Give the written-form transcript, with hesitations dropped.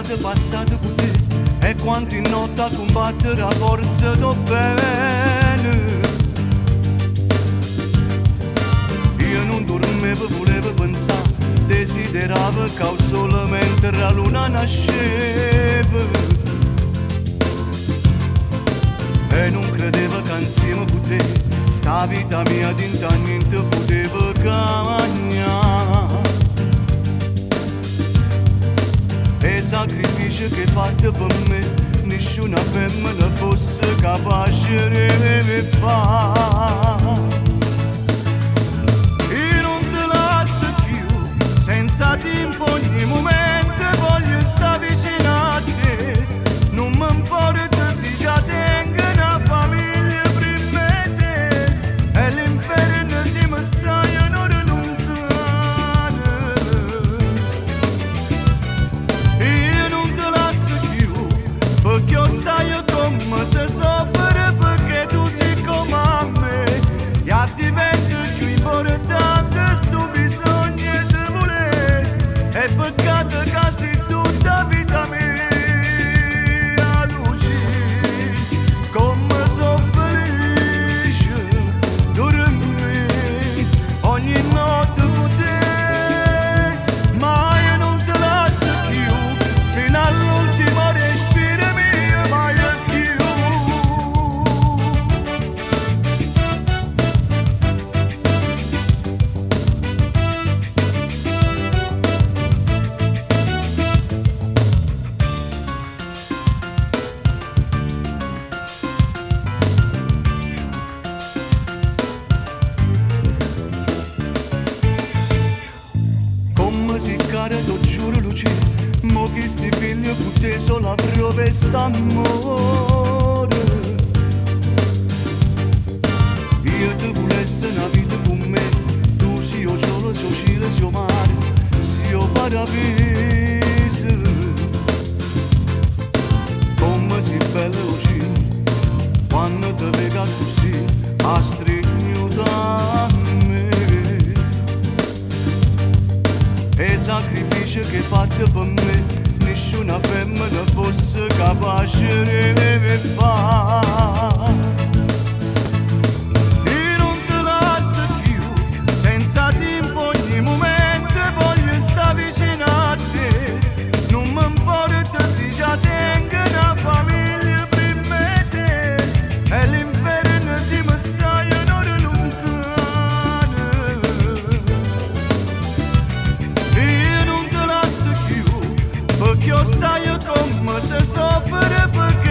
strada passata con te e quanto in notte a combattere a forza do bene. Io non dormevo, volevo pensare, desideravo che solamente la luna nasceva e non credevo che insieme con te sta vita mia dinta niente poteva cambiare. E sacrifici che hai fatto per me nessuna femmina fosse capace di fare. Io non te lascio più senza tempo, ogni momento voglio stare vicino a te. Non mi importa se già tengo una famiglia prima di te e l'inferno si mi stai un'ora lontana. Io non te lascio più perché io sai come si soffre, perché tu sei come a me e diventa più importante sto bisogno di volere. È peccato che sei tutta vita mia. Ogni notte con te, ma io non te lascio più, fino all'ultimo respiro mio, mai più. Si cara, ti giuro luce, mo che sti figli con te solo avrò quest'amore. Io ti volessi una vita con me, tu sei io cielo, io cielo, io mare, io paradiso. Come si bella luce, quando ti vedo così, a stringere a me. E sacrifici che hai fatto per me nessuna femmina fosse capace di fare. Io non te lascio più senza tempo, ogni momento voglio stare vicino a te. Non mi importa se già tengo una famiglia prima di te e l'inferno si mi stai un'ora lontana. Io sai come si soffre perché